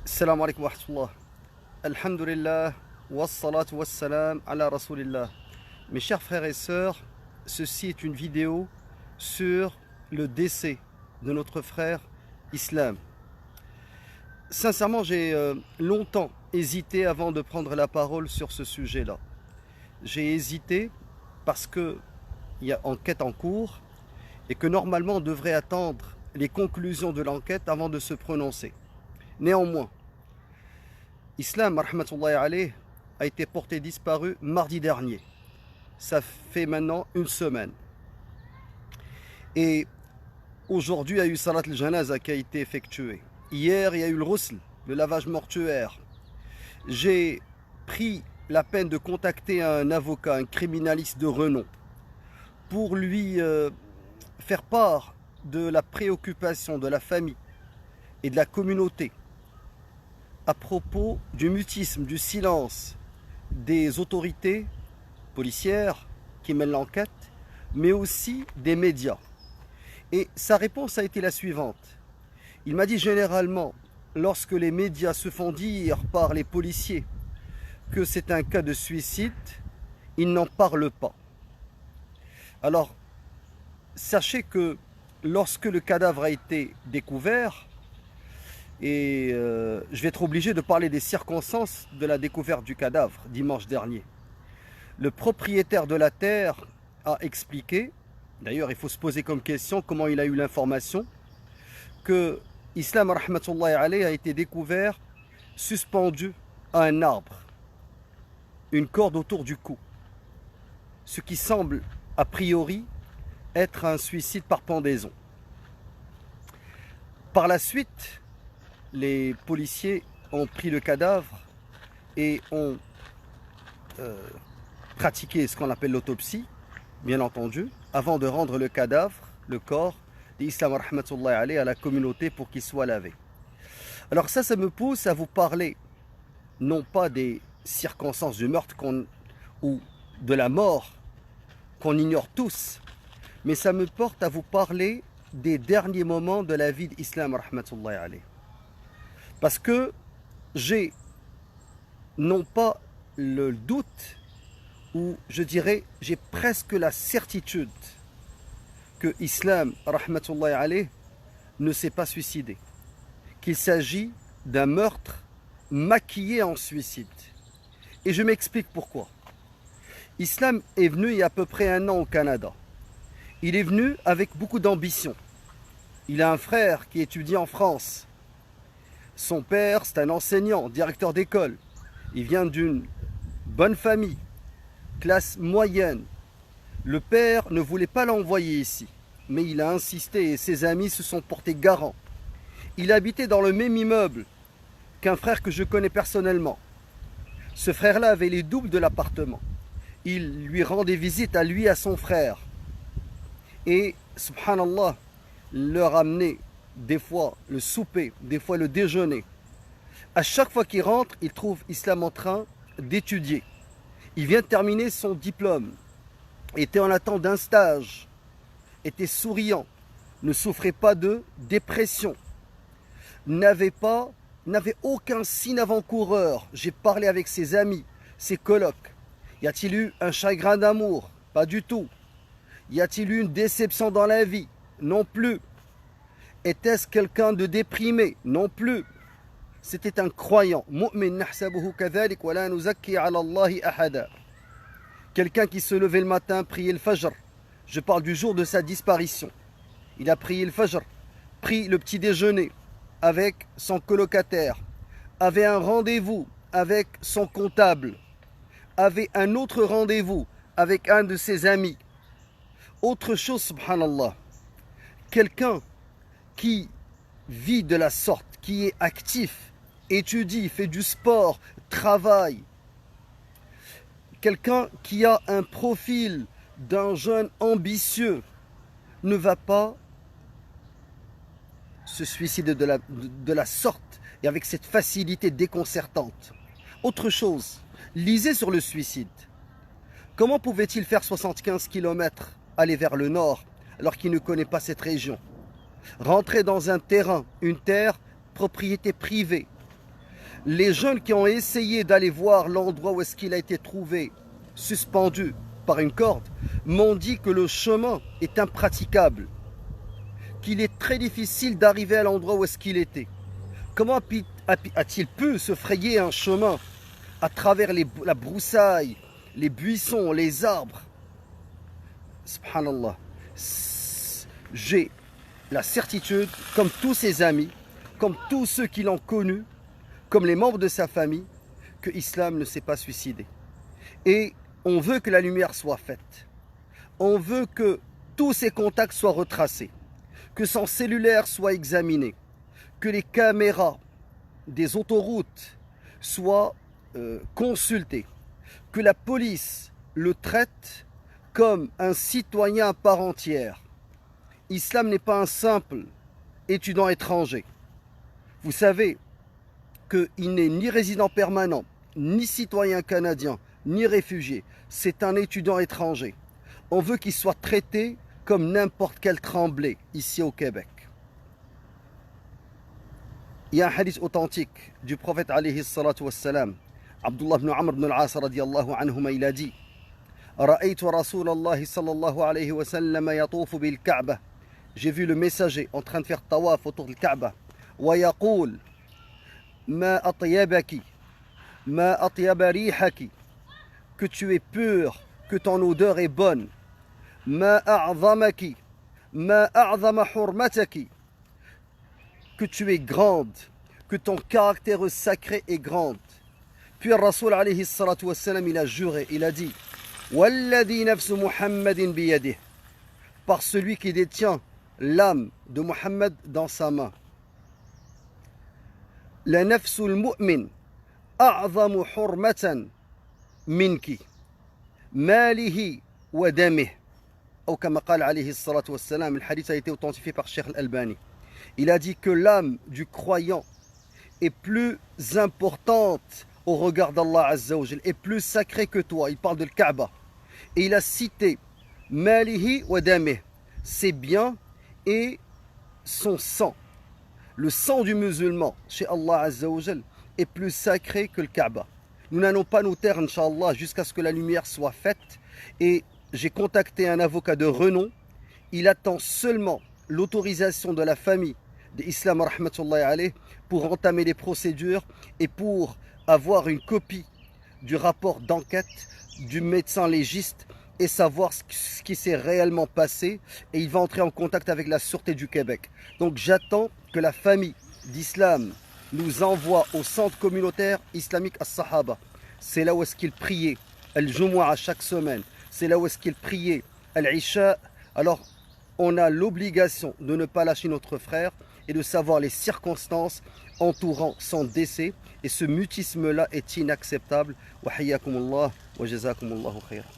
Salam alaikum wa rahmatullah. Alhamdulillah, wassalatu wassalam ala rasulillah. Mes chers frères et sœurs, ceci est une vidéo sur le décès de notre frère Islam. Sincèrement, j'ai longtemps hésité avant de prendre la parole sur ce sujet-là. J'ai hésité parce qu'il y a enquête en cours et que normalement on devrait attendre les conclusions de l'enquête avant de se prononcer. Néanmoins, Islam, rahmatullahi alayh, a été porté disparu mardi dernier. Ça fait maintenant une semaine. Et aujourd'hui, il y a eu Salat al-Janaza qui a été effectuée. Hier, il y a eu le Ghusl, le lavage mortuaire. J'ai pris la peine de contacter un avocat, un criminaliste de renom, pour lui faire part de la préoccupation de la famille et de la communauté à propos du mutisme, du silence des autorités policières qui mènent l'enquête, mais aussi des médias. Et sa réponse a été la suivante. Il m'a dit généralement, lorsque les médias se font dire par les policiers que c'est un cas de suicide, ils n'en parlent pas. Alors, sachez que lorsque le cadavre a été découvert, et je vais être obligé de parler des circonstances de la découverte du cadavre dimanche dernier. Le propriétaire de la terre a expliqué, d'ailleurs il faut se poser comme question comment il a eu l'information, que Islam rahmatullahi alayh a été découvert suspendu à un arbre, une corde autour du cou, ce qui semble a priori être un suicide par pendaison. Par la suite, les policiers ont pris le cadavre et ont pratiqué ce qu'on appelle l'autopsie, bien entendu, avant de rendre le cadavre, le corps d'Islam rahmatullahi alayh à la communauté pour qu'il soit lavé. Alors ça me pousse à vous parler, non pas des circonstances du meurtre ou de la mort qu'on ignore tous, mais ça me porte à vous parler des derniers moments de la vie d'Islam rahmatullahi alayh. Parce que j'ai non pas le doute, ou je dirais, j'ai presque la certitude que Islam, rahmatullahi alayh, ne s'est pas suicidé. Qu'il s'agit d'un meurtre maquillé en suicide. Et je m'explique pourquoi. Islam est venu il y a à peu près 1 an au Canada. Il est venu avec beaucoup d'ambition. Il a un frère qui étudie en France. Son père, c'est un enseignant, directeur d'école. Il vient d'une bonne famille, classe moyenne. Le père ne voulait pas l'envoyer ici, mais il a insisté et ses amis se sont portés garants. Il habitait dans le même immeuble qu'un frère que je connais personnellement. Ce frère-là avait les doubles de l'appartement. Il lui rendait visite à lui et à son frère. Et, subhanallah, leur amenait des fois le souper, des fois le déjeuner. À chaque fois qu'il rentre, il trouve Islam en train d'étudier. Il vient de terminer son diplôme, était en attente d'un stage, était souriant, ne souffrait pas de dépression, n'avait aucun signe avant-coureur. J'ai parlé avec ses amis, ses colocs. Y a-t-il eu un chagrin d'amour? Pas du tout. Y a-t-il eu une déception dans la vie? Non plus. Était-ce quelqu'un de déprimé? Non plus. C'était un croyant. Quelqu'un qui se levait le matin, priait le fajr. Je parle du jour de sa disparition. Il a prié le fajr, pris le petit déjeuner avec son colocataire, avait un rendez-vous avec son comptable, avait un autre rendez-vous avec un de ses amis. Autre chose, subhanallah, quelqu'un qui vit de la sorte, qui est actif, étudie, fait du sport, travaille, quelqu'un qui a un profil d'un jeune ambitieux, ne va pas se suicider de la sorte et avec cette facilité déconcertante. Autre chose, lisez sur le suicide. Comment pouvait-il faire 75 km, aller vers le nord, alors qu'il ne connaît pas cette région? Rentrer dans un terrain, une terre, propriété privée, Les jeunes qui ont essayé d'aller voir l'endroit où est-ce qu'il a été trouvé, suspendu par une corde, m'ont dit que le chemin est impraticable, qu'il est très difficile d'arriver à l'endroit où est-ce qu'il était. Comment a-t-il pu se frayer un chemin à travers la broussaille, les buissons, les arbres? Subhanallah. J'ai la certitude, comme tous ses amis, comme tous ceux qui l'ont connu, comme les membres de sa famille, que l'islam ne s'est pas suicidé. Et on veut que la lumière soit faite. On veut que tous ses contacts soient retracés, que son cellulaire soit examiné, que les caméras des autoroutes soient consultées, que la police le traite comme un citoyen à part entière. L'islam n'est pas un simple étudiant étranger. Vous savez qu'il n'est ni résident permanent, ni citoyen canadien, ni réfugié. C'est un étudiant étranger. On veut qu'il soit traité comme n'importe quel tremblé ici au Québec. Il y a un hadith authentique du prophète alayhi salatu wassalam. Abdullah ibn Amr ibn al-As radiyallahu anhuma, il a dit: رأيت رسول الله صلى الله عليه وسلم يطوف بالكعبة. J'ai vu le messager en train de faire tawaf autour de Kaaba. ويقول ما أطيبك ما أطيب ريحك, que tu es pur, que ton odeur est bonne. ما أعظمك ما أعظم حرمتك, que tu es grande, que ton caractère sacré est grande. Puis le Rasoul alayhi salatu wassalam, il a juré, il a dit: Walladhi nafsu Muhammadin biyadih, par celui qui détient l'âme de Muhammad dans sa main. La nafsul mu'min a'zamu hurmatan minki malihi wa damih. Ou comme قال alayhi salatu wassalam, le hadith a été authentifié par Cheikh Al-Albani. Il a dit que l'âme du croyant est plus importante au regard d'Allah Azza wa Jal, est plus sacrée que toi. Il parle de Kaaba. Et il a cité Malihi wa damih, ses biens et son sang. Le sang du musulman chez Allah Azza wa Jal est plus sacré que le Kaaba. Nous n'allons pas nous taire, Inch'Allah, jusqu'à ce que la lumière soit faite. Et j'ai contacté un avocat de renom. Il attend seulement l'autorisation de la famille d'Islam rahmatullahi alayh pour entamer les procédures et pour avoir une copie du rapport d'enquête du médecin légiste et savoir ce qui s'est réellement passé, et il va entrer en contact avec la Sûreté du Québec. Donc j'attends que la famille d'Islam nous envoie au centre communautaire islamique As-Sahaba. C'est là où est-ce qu'il priait Al-Jumu'ah chaque semaine, c'est là où est-ce qu'il priait Al-Isha. Alors on a l'obligation de ne pas lâcher notre frère et de savoir les circonstances entourant son décès. Et ce mutisme-là est inacceptable. Wa hayyakumullah wa jazakumullahu khayran.